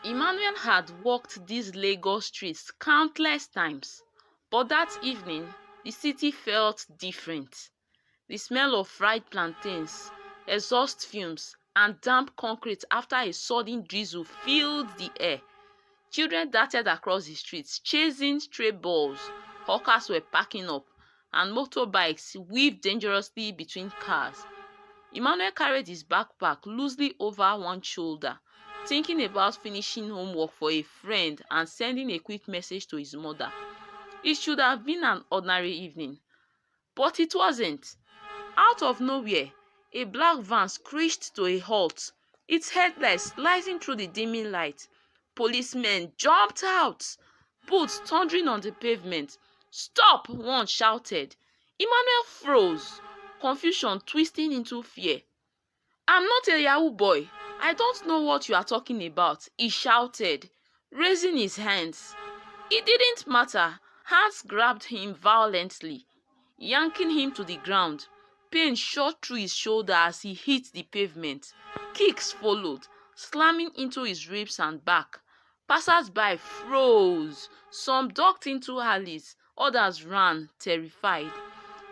Emmanuel had walked these Lagos streets countless times, but that evening the city felt different. The smell of fried plantains, exhaust fumes, and damp concrete after a sudden drizzle filled the air. Children darted across the streets, chasing stray balls. Hawkers were packing up, and motorbikes weaved dangerously between cars. Emmanuel carried his backpack loosely over one shoulder, thinking about finishing homework for a friend and sending a quick message to his mother. It should have been an ordinary evening, but it wasn't. Out of nowhere, a black van screeched to a halt, its headlights slicing through the dimming light. Policemen jumped out, boots thundering on the pavement. "Stop!" one shouted. Emmanuel froze, confusion twisting into fear. "I'm not a Yahoo boy. I don't know what you are talking about," he shouted, raising his hands. It didn't matter. Hands grabbed him violently, yanking him to the ground. Pain shot through his shoulder as he hit the pavement. Kicks followed, slamming into his ribs and back. Passers-by froze. Some ducked into alleys, others ran, terrified.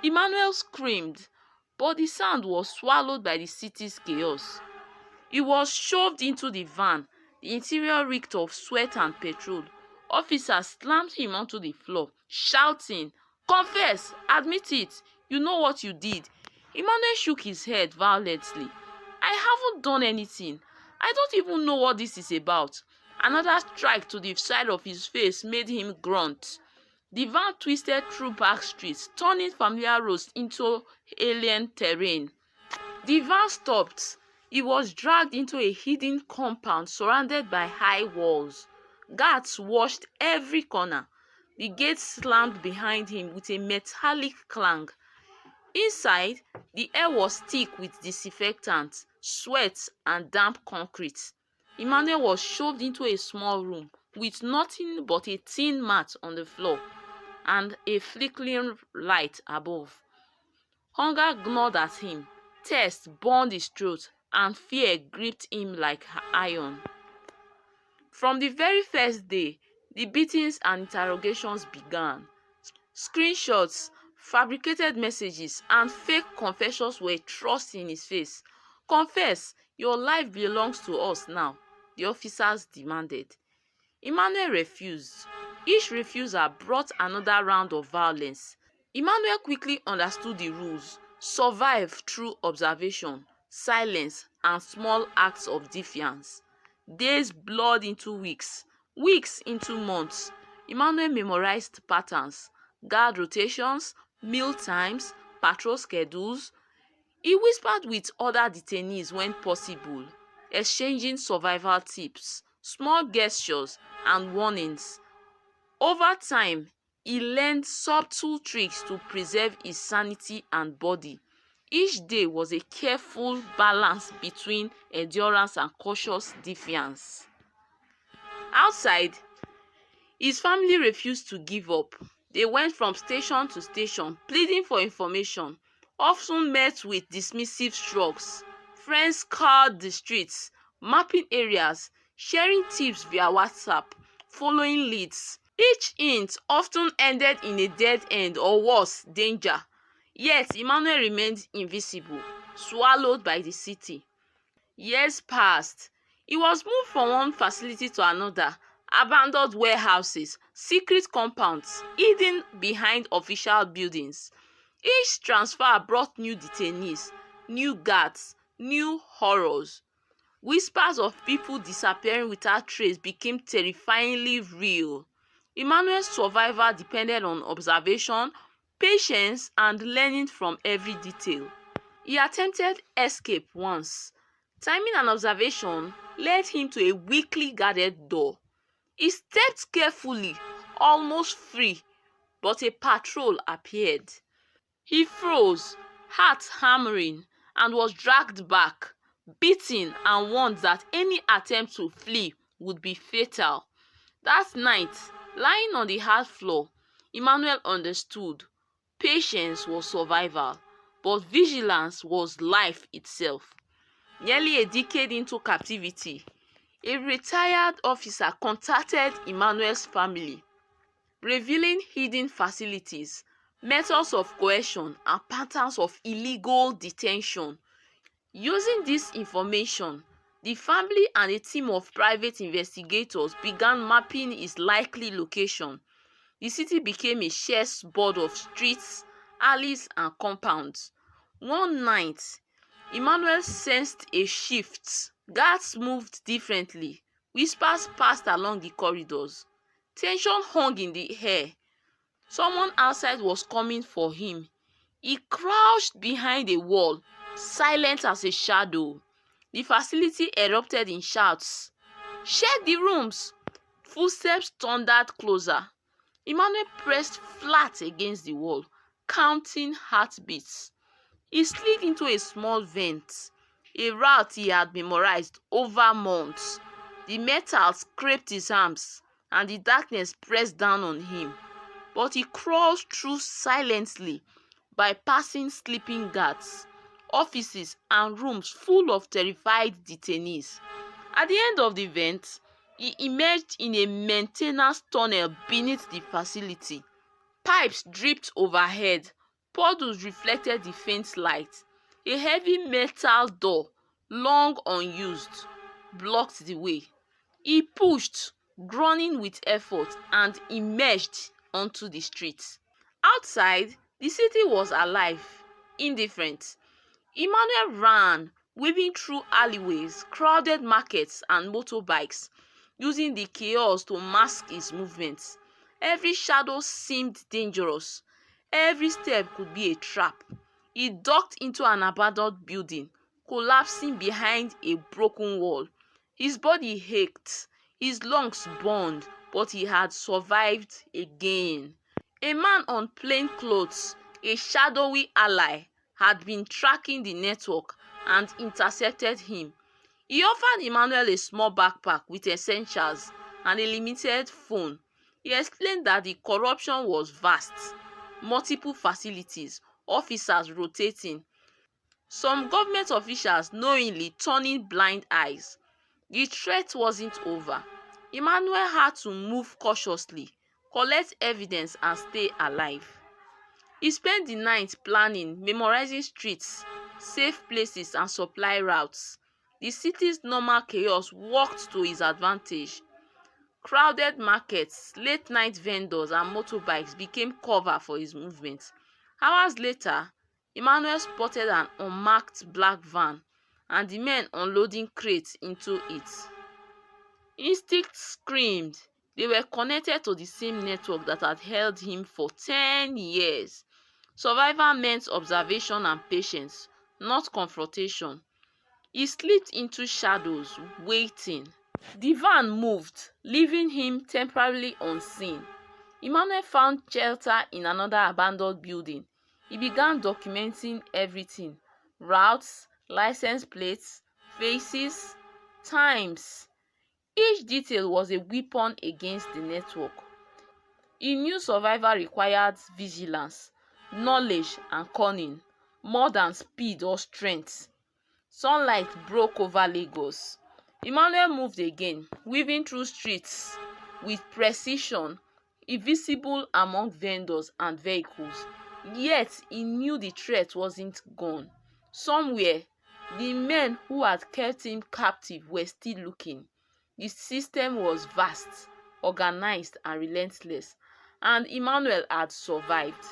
Emmanuel screamed, but the sound was swallowed by the city's chaos. He was shoved into the van. The interior reeked of sweat and petrol. Officers slammed him onto the floor, shouting, "Confess! Admit it! You know what you did." Emmanuel shook his head violently. "I haven't done anything. I don't even know what this is about." Another strike to the side of his face made him grunt. The van twisted through back streets, turning familiar roads into alien terrain. The van stopped. He was dragged into a hidden compound surrounded by high walls. Guards watched every corner. The gate slammed behind him with a metallic clang. Inside, the air was thick with disinfectant, sweat, and damp concrete. Emmanuel was shoved into a small room with nothing but a thin mat on the floor and a flickering light above. Hunger gnawed at him, thirst burned his throat, and fear gripped him like iron. From the very first day, the beatings and interrogations began. Screenshots, fabricated messages, and fake confessions were thrust in his face. "Confess, your life belongs to us now," the officers demanded. Emmanuel refused. Each refusal brought another round of violence. Emmanuel quickly understood the rules: survive through observation, silence, and small acts of defiance. Days blurred into weeks, weeks into months. Emmanuel memorized patterns, guard rotations, meal times, patrol schedules. He whispered with other detainees when possible, exchanging survival tips, small gestures, and warnings. Over time, he learned subtle tricks to preserve his sanity and body. Each day was a careful balance between endurance and cautious defiance. Outside, his family refused to give up. They went from station to station, pleading for information, often met with dismissive shrugs. Friends scoured the streets, mapping areas, sharing tips via WhatsApp, following leads. Each hint often ended in a dead end or worse, danger. Yet Emmanuel remained invisible, swallowed by the city. Years passed. He was moved from one facility to another, abandoned warehouses, secret compounds, hidden behind official buildings. Each transfer brought new detainees, new guards, new horrors. Whispers of people disappearing without trace became terrifyingly real. Emmanuel's survival depended on observation, patience, and learning from every detail. He attempted escape once. Timing and observation led him to a weakly guarded door. He stepped carefully, almost free, but a patrol appeared. He froze, heart hammering, and was dragged back, beaten and warned that any attempt to flee would be fatal. That night, lying on the hard floor, Emmanuel understood. Patience was survival, but vigilance was life itself. Nearly a decade into captivity, A retired officer contacted Emmanuel's family, revealing hidden facilities, methods of coercion, and patterns of illegal detention. Using this information, the family and a team of private investigators began mapping his likely location. The city became a chessboard of streets, alleys, and compounds. One night, Emmanuel sensed a shift. Guards moved differently. Whispers passed along the corridors. Tension hung in the air. Someone outside was coming for him. He crouched behind a wall, silent as a shadow. The facility erupted in shouts. "Check the rooms!" Footsteps thundered closer. Emmanuel pressed flat against the wall, counting heartbeats. He slid into a small vent, a route he had memorized over months. The metal scraped his arms, and the darkness pressed down on him. But he crawled through silently, bypassing sleeping guards, offices, and rooms full of terrified detainees. At the end of the vent, he emerged in a maintenance tunnel beneath the facility. Pipes dripped overhead. Puddles reflected the faint light. A heavy metal door, long unused, blocked the way. He pushed, groaning with effort, and emerged onto the street. Outside, the city was alive, indifferent. Emmanuel ran, weaving through alleyways, crowded markets, and motorbikes, using the chaos to mask his movements. Every shadow seemed dangerous. Every step could be a trap. He ducked into an abandoned building, collapsing behind a broken wall. His body ached, his lungs burned, but he had survived again. A man on plain clothes, a shadowy ally, had been tracking the network and intercepted him. He offered Emmanuel a small backpack with essentials and a limited phone. He explained that the corruption was vast, multiple facilities, officers rotating, some government officials knowingly turning blind eyes. The threat wasn't over. Emmanuel had to move cautiously, collect evidence, and stay alive. He spent the night planning, memorizing streets, safe places, and supply routes. The city's normal chaos worked to his advantage. Crowded markets, late-night vendors, and motorbikes became cover for his movements. Hours later, Emmanuel spotted an unmarked black van and the men unloading crates into it. Instinct screamed. They were connected to the same network that had held him for 10 years. Survival meant observation and patience, not confrontation. He slipped into shadows, waiting. The van moved, leaving him temporarily unseen. Emmanuel found shelter in another abandoned building. He began documenting everything: routes, license plates, faces, times. Each detail was a weapon against the network. He knew survival required vigilance, knowledge, and cunning, more than speed or strength. Sunlight broke over Lagos. Emmanuel moved again, weaving through streets with precision, invisible among vendors and vehicles. Yet he knew the threat wasn't gone. Somewhere, the men who had kept him captive were still looking. The system was vast, organized, and relentless, and Emmanuel had survived.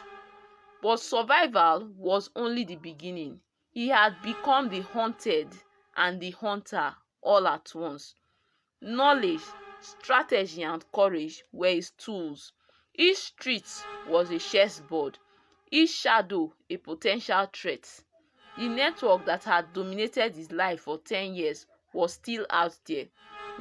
But survival was only the beginning. He had become the hunted and the hunter all at once. Knowledge, strategy, and courage were his tools. Each street was a chessboard, each shadow a potential threat. The network that had dominated his life for 10 years was still out there,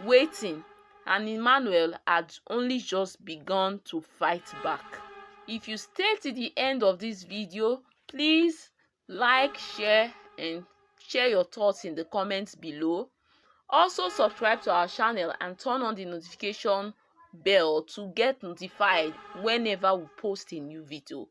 waiting, and Emmanuel had only just begun to fight back. If you stay to the end of this video, please like, share, and share your thoughts in the comments below. Also subscribe to our channel and turn on the notification bell to get notified whenever we post a new video.